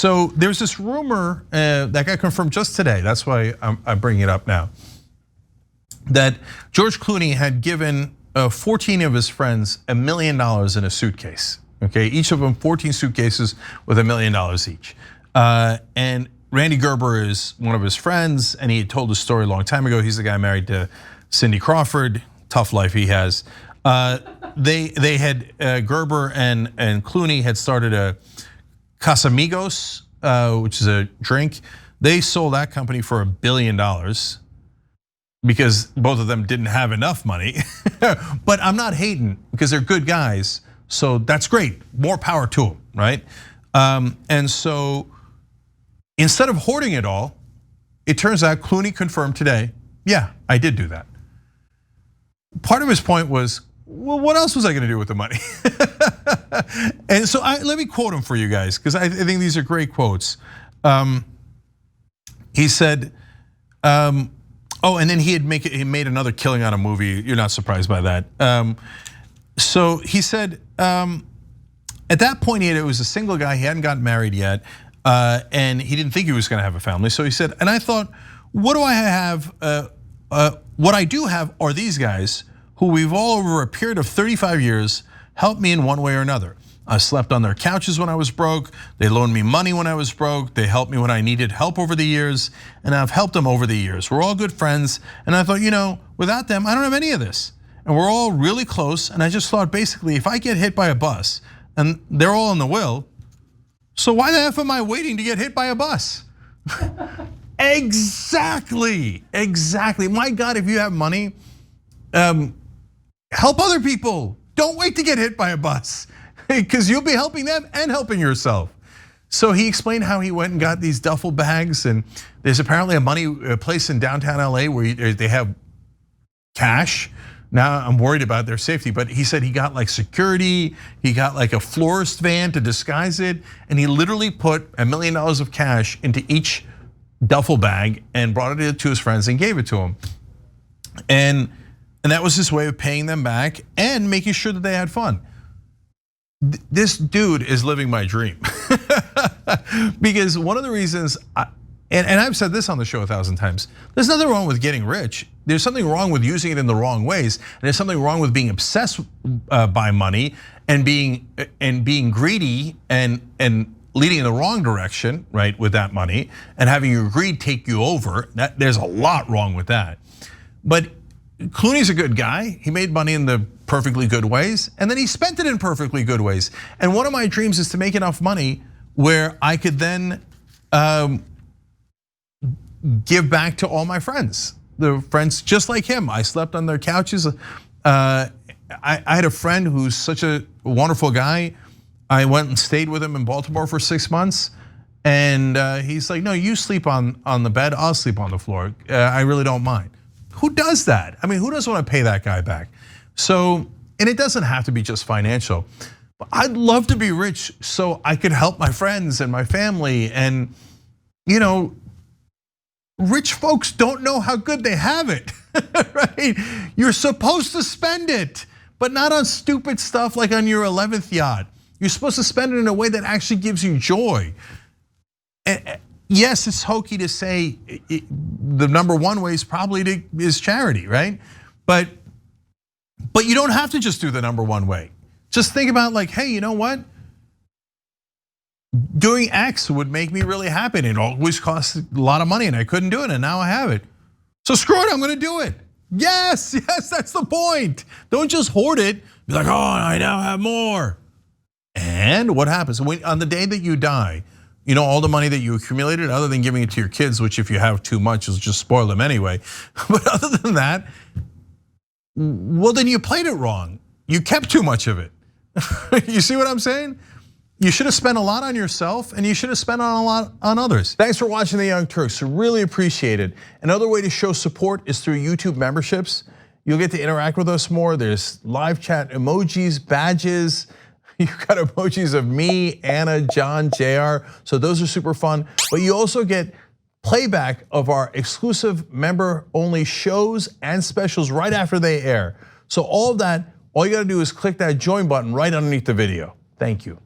So there's this rumor that got confirmed just today. That's why I'm bringing it up now. That George Clooney had given 14 of his friends $1 million in a suitcase. Okay, each of them 14 suitcases with $1 million each. And Rande Gerber is one of his friends, and he had told the story a long time ago. He's the guy married to Cindy Crawford. Tough life he has. They had Gerber and Clooney had started a Casamigos, which is a drink. They sold that company for $1 billion because both of them didn't have enough money. But I'm not hating because they're good guys, so that's great. More power to them, right? And so instead of hoarding it all, it turns out Clooney confirmed today, yeah, I did do that. Part of his point was, well, what else was I going to do with the money? And so let me quote him for you guys, because I think these are great quotes. He said, and then he made another killing on a movie. You're not surprised by that. So he said, at that point, it was a single guy. He hadn't gotten married yet, and he didn't think he was going to have a family. So he said, and I thought, what do I have? What I do have are these guys who we've all over a period of 35 years helped me in one way or another. I slept on their couches when I was broke. They loaned me money when I was broke. They helped me when I needed help over the years, and I've helped them over the years. We're all good friends, and I thought, without them, I don't have any of this. And we're all really close, and I just thought, basically, if I get hit by a bus, and they're all in the will, so why the F am I waiting to get hit by a bus? Exactly. My God, if you have money, help other people. Don't wait to get hit by a bus, because you'll be helping them and helping yourself. So he explained how he went and got these duffel bags, and there's apparently a place in downtown LA where they have cash. Now I'm worried about their safety, but he said he got like security, he got like a florist van to disguise it, and he literally put $1 million of cash into each duffel bag and brought it to his friends and gave it to them. And that was his way of paying them back and making sure that they had fun. This dude is living my dream. Because one of the reasons, and I've said this on the show 1,000 times, there's nothing wrong with getting rich. There's something wrong with using it in the wrong ways. And there's something wrong with being obsessed by money and being greedy and leading in the wrong direction, right, with that money, and having your greed take you over. There's a lot wrong with that. But Clooney's a good guy. He made money in the perfectly good ways, and then he spent it in perfectly good ways. And one of my dreams is to make enough money where I could then give back to all my friends. The friends just like him. I slept on their couches. I had a friend who's such a wonderful guy. I went and stayed with him in Baltimore for 6 months, and he's like, no, you sleep on the bed, I'll sleep on the floor. I really don't mind. Who does that? I mean, who doesn't want to pay that guy back? So, and it doesn't have to be just financial. But I'd love to be rich so I could help my friends and my family. And rich folks don't know how good they have it, right? You're supposed to spend it, but not on stupid stuff like on your 11th yacht. You're supposed to spend it in a way that actually gives you joy. Yes, it's hokey to say the number one way is probably is charity, right? But you don't have to just do the number one way. Just think about like, hey, you know what? Doing X would make me really happy, and it always costs a lot of money, and I couldn't do it, and now I have it. So screw it, I'm gonna do it. Yes, that's the point. Don't just hoard it. Be like, oh, I now have more. And what happens on the day that you die? All the money that you accumulated, other than giving it to your kids, which if you have too much, will just spoil them anyway. But other than that, well, then you played it wrong. You kept too much of it. You see what I'm saying? You should have spent a lot on yourself, and you should have spent a lot on others. Thanks for watching The Young Turks, really appreciate it. Another way to show support is through YouTube memberships. You'll get to interact with us more. There's live chat emojis, badges. You've got emojis of me, Anna, John, JR, so those are super fun. But you also get playback of our exclusive member-only shows and specials right after they air. So all of that, all you gotta do is click that join button right underneath the video. Thank you.